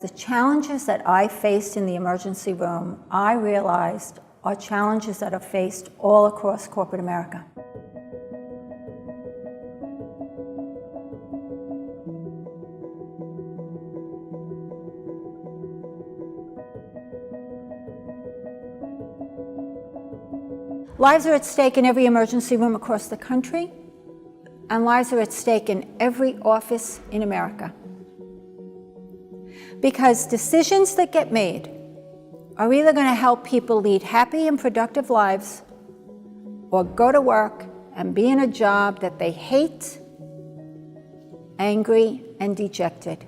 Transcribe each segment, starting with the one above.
The challenges that I faced in the emergency room, I realized are challenges that are faced all across corporate America. Lives are at stake in every emergency room across the country, and lives are at stake in every office in America. Because decisions that get made are either going to help people lead happy and productive lives or go to work and be in a job that they hate, angry, and dejected.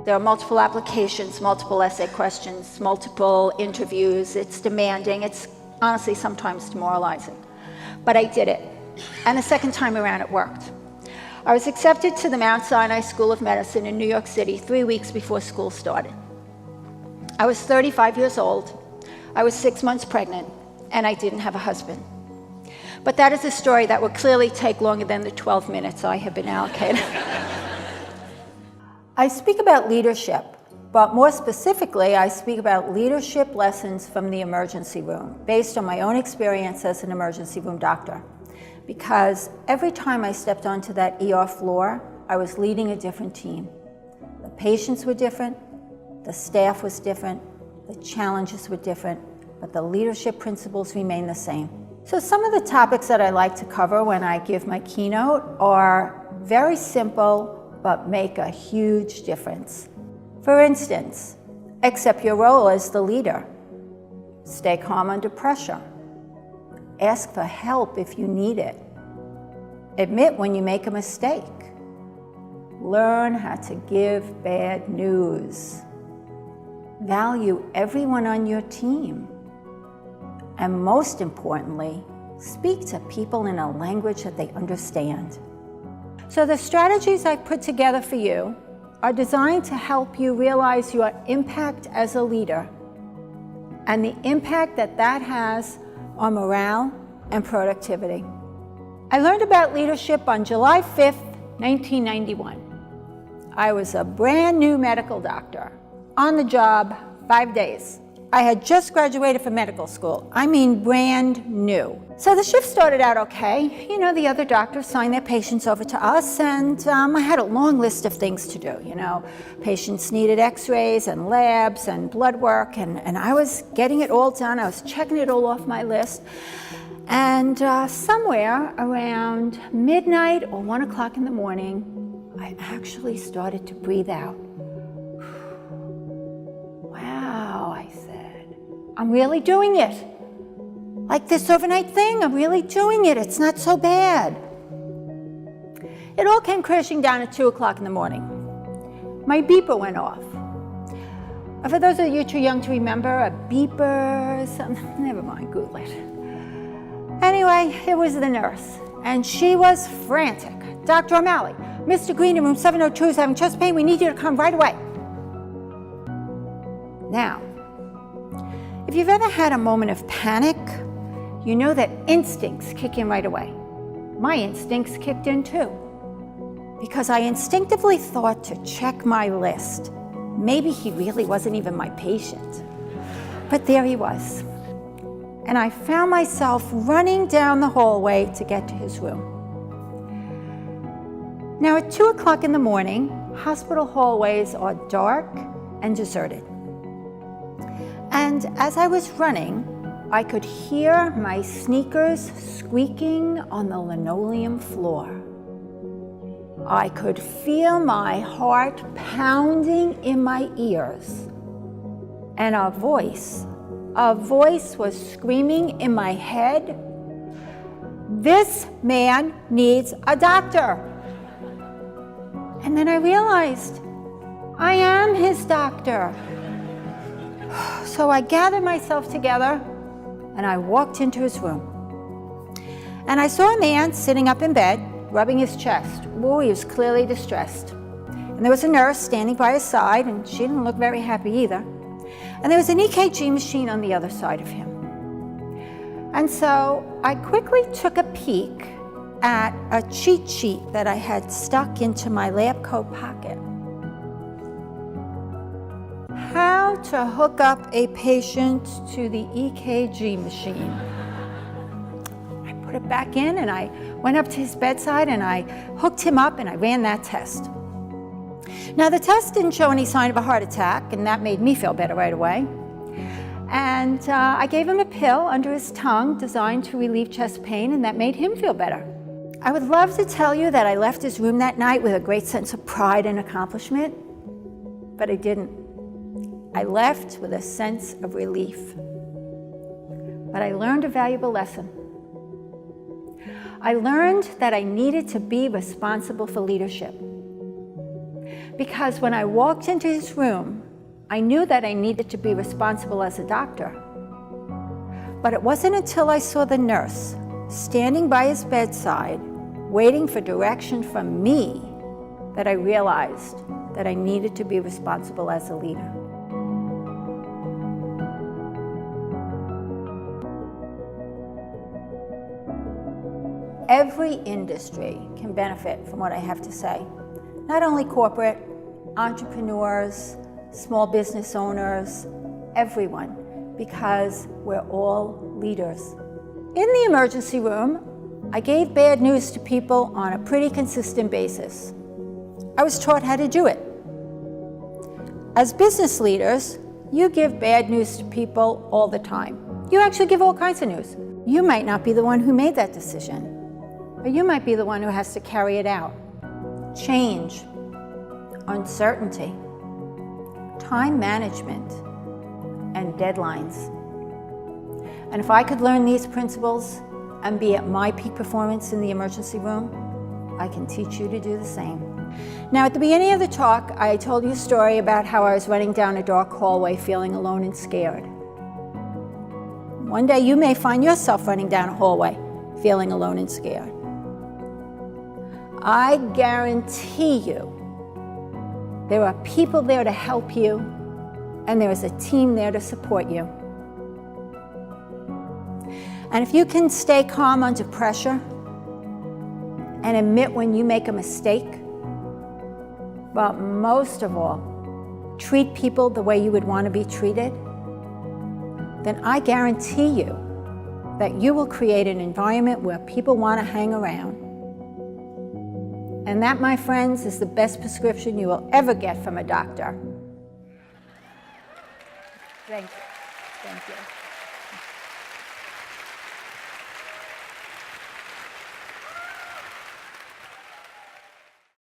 There are multiple applications, multiple essay questions, multiple interviews. It's demanding. It's honestly sometimes demoralizing. But I did it. And the second time around, it worked. I was accepted to the Mount Sinai School of Medicine in New York City 3 weeks before school started. I was 35 years old. I was 6 months pregnant, and I didn't have a husband. But that is a story that will clearly take longer than the 12 minutes I have been allocated. I speak about leadership, but more specifically, I speak about leadership lessons from the emergency room, based on my own experience as an emergency room doctor. Because every time I stepped onto that ER floor, I was leading a different team. The patients were different, the staff was different, the challenges were different, but the leadership principles remain the same. So some of the topics that I like to cover when I give my keynote are very simple, but make a huge difference. For instance, accept your role as the leader. Stay calm under pressure. Ask for help if you need it. Admit when you make a mistake. Learn how to give bad news. Value everyone on your team. And most importantly, speak to people in a language that they understand. So the strategies I've put together for you are designed to help you realize your impact as a leader and the impact that that has on morale and productivity. I learned about leadership on July 5th, 1991. I was a brand new medical doctor, on the job 5 days. I had just graduated from medical school. I mean brand new. So the shift started out okay. You know, the other doctors signed their patients over to us, and I had a long list of things to do. You know, patients needed x-rays and labs and blood work, and I was getting it all done. I was checking it all off my list. And somewhere around midnight or 1 o'clock in the morning, I actually started to breathe out. Wow, I said, I'm really doing it. Like this overnight thing, I'm really doing it. It's not so bad. It all came crashing down at 2 o'clock in the morning. My beeper went off. For those of you too young to remember, a beeper, never mind, Google it. Anyway, it was the nurse, and she was frantic. Dr. O'Malley, Mr. Green in room 702 is having chest pain. We need you to come right away. Now, if you've ever had a moment of panic, you know that instincts kick in right away. My instincts kicked in too, because I instinctively thought to check my list. Maybe he really wasn't even my patient. But there he was. And I found myself running down the hallway to get to his room. Now at 2 o'clock in the morning, hospital hallways are dark and deserted. And as I was running, I could hear my sneakers squeaking on the linoleum floor. I could feel my heart pounding in my ears. And a voice was screaming in my head, "This man needs a doctor." And then I realized, I am his doctor. So I gathered myself together and I walked into his room. And I saw a man sitting up in bed, rubbing his chest. Oh, he was clearly distressed. And there was a nurse standing by his side, and she didn't look very happy either. And there was an EKG machine on the other side of him. And so I quickly took a peek at a cheat sheet that I had stuck into my lab coat pocket. How to hook up a patient to the EKG machine. I put it back in and I went up to his bedside and I hooked him up and I ran that test. Now the test didn't show any sign of a heart attack, and that made me feel better right away. And I gave him a pill under his tongue designed to relieve chest pain, and that made him feel better. I would love to tell you that I left his room that night with a great sense of pride and accomplishment, but I didn't. I left with a sense of relief. But I learned a valuable lesson. I learned that I needed to be responsible for leadership. Because when I walked into his room, I knew that I needed to be responsible as a doctor. But it wasn't until I saw the nurse standing by his bedside, waiting for direction from me, that I realized that I needed to be responsible as a leader. Every industry can benefit from what I have to say. Not only corporate, entrepreneurs, small business owners, everyone, because we're all leaders. In the emergency room, I gave bad news to people on a pretty consistent basis. I was taught how to do it. As business leaders, you give bad news to people all the time. You actually give all kinds of news. You might not be the one who made that decision, but you might be the one who has to carry it out. Change, uncertainty, time management, and deadlines. And if I could learn these principles and be at my peak performance in the emergency room, I can teach you to do the same. Now, at the beginning of the talk, I told you a story about how I was running down a dark hallway feeling alone and scared. One day you may find yourself running down a hallway feeling alone and scared. I guarantee you there are people there to help you, and there is a team there to support you. And if you can stay calm under pressure and admit when you make a mistake, but most of all, treat people the way you would want to be treated, then I guarantee you that you will create an environment where people want to hang around. And that, my friends, is the best prescription you will ever get from a doctor. Thank you. Thank you.